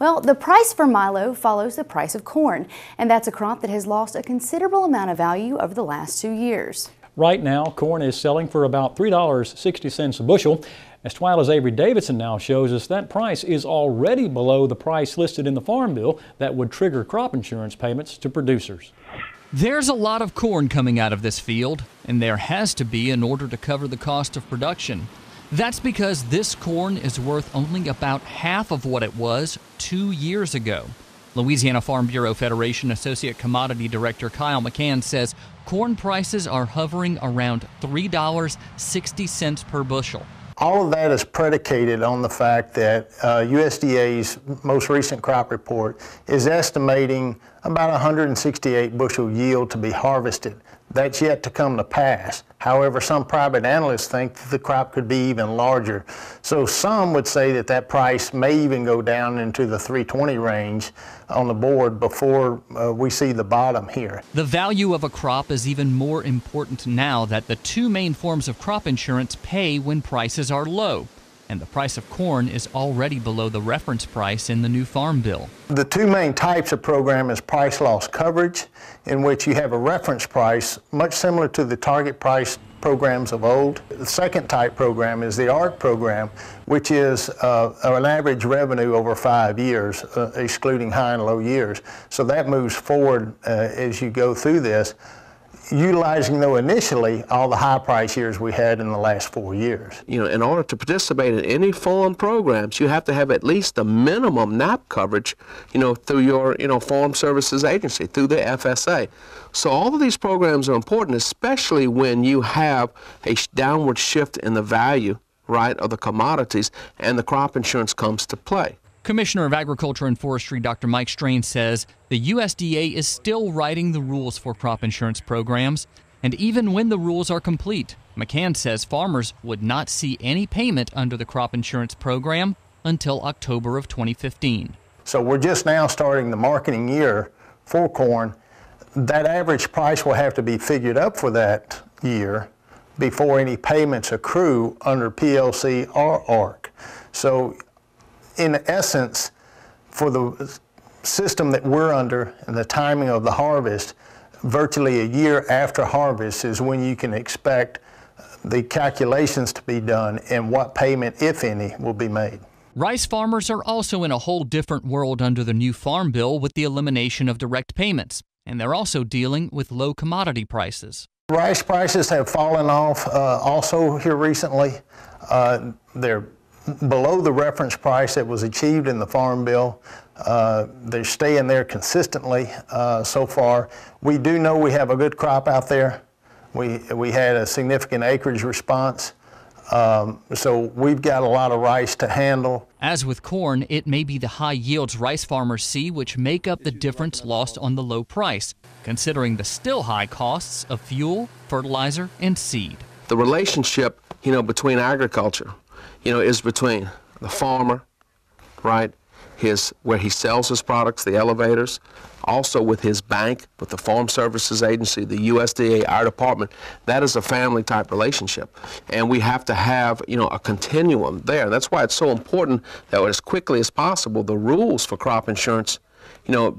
Well, the price for milo follows the price of corn, and that's a crop that has lost a considerable amount of value over the last 2 years. Right now, corn is selling for about $3.60 a bushel. As TWILA's Avery Davidson now shows us, that price is already below the price listed in the Farm Bill that would trigger crop insurance payments to producers. There's a lot of corn coming out of this field, and there has to be in order to cover the cost of production. That's because this corn is worth only about half of what it was 2 years ago. Louisiana Farm Bureau Federation Associate Commodity Director Kyle McCann says corn prices are hovering around $3.60 per bushel. All of that is predicated on the fact that USDA's most recent crop report is estimating about 168 bushel yield to be harvested. That's yet to come to pass. However, some private analysts think that the crop could be even larger. So some would say that that price may even go down into the 320 range on the board before we see the bottom here. The value of a crop is even more important now that the two main forms of crop insurance pay when prices are low. And the price of corn is already below the reference price in the new Farm Bill. The two main types of program is price loss coverage, in which you have a reference price much similar to the target price programs of old. The second type program is the ARC program, which is an average revenue over 5 years, excluding high and low years. So that moves forward as you go through this, utilizing, though, initially all the high price years we had in the last 4 years. You know, in order to participate in any farm programs, you have to have at least the minimum NAP coverage, you know, through your, Farm Services Agency, through the FSA. So all of these programs are important, especially when you have a downward shift in the value, right, of the commodities, and the crop insurance comes to play. Commissioner of Agriculture and Forestry Dr. Mike Strain says the USDA is still writing the rules for crop insurance programs, and even when the rules are complete, McCann says farmers would not see any payment under the crop insurance program until October of 2015. So we're just now starting the marketing year for corn. That average price will have to be figured up for that year before any payments accrue under PLC or ARC. So in essence, for the system that we're under and the timing of the harvest, virtually a year after harvest is when you can expect the calculations to be done and what payment, if any, will be made. Rice farmers are also in a whole different world under the new Farm Bill with the elimination of direct payments, and they're also dealing with low commodity prices. Rice prices have fallen off also here recently. They're below the reference price that was achieved in the Farm Bill. They're staying there consistently so far. We do know we have a good crop out there. We had a significant acreage response. So we've got a lot of rice to handle. As with corn, it may be the high yields rice farmers see which make up the difference lost on the low price, considering the still high costs of fuel, fertilizer, and seed. The relationship, between agriculture, is between the farmer, right, where he sells his products, the elevators, also with his bank, with the Farm Services Agency, the USDA, our department. That is a family type relationship. And we have to have, a continuum there. That's why it's so important that as quickly as possible, the rules for crop insurance,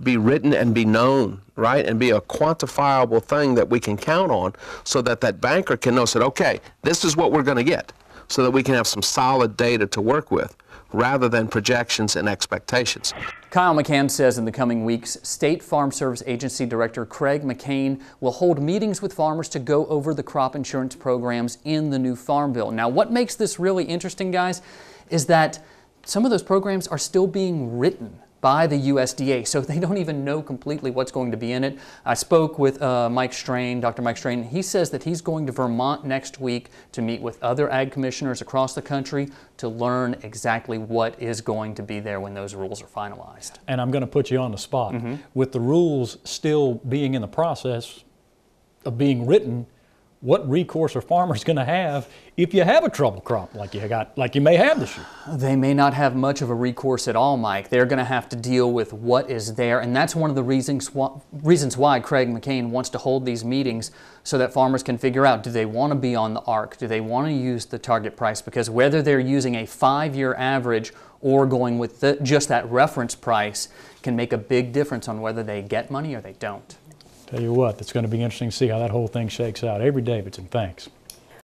be written and be known, right, and be a quantifiable thing that we can count on so that that banker can know, okay, this is what we're going to get, so that we can have some solid data to work with, rather than projections and expectations. Kyle McCann says in the coming weeks, State Farm Service Agency Director Craig McCain will hold meetings with farmers to go over the crop insurance programs in the new Farm Bill. Now, what makes this really interesting, guys, is that some of those programs are still being written by the USDA, so they don't even know completely what's going to be in it. I spoke with Mike Strain, Dr. Mike Strain. He says that he's going to Vermont next week to meet with other ag commissioners across the country to learn exactly what is going to be there when those rules are finalized. And I'm going to put you on the spot. With the rules still being in the process of being written, what recourse are farmers going to have if you have a trouble crop like you may have this year? They may not have much of a recourse at all, Mike. They're going to have to deal with what is there, and that's one of the reasons why Craig McCain wants to hold these meetings, so that farmers can figure out, do they want to be on the ARC? Do they want to use the target price? Because whether they're using a 5-year average or going with just that reference price can make a big difference on whether they get money or they don't. Tell you what, it's going to be interesting to see how that whole thing shakes out. Avery Davidson, thanks.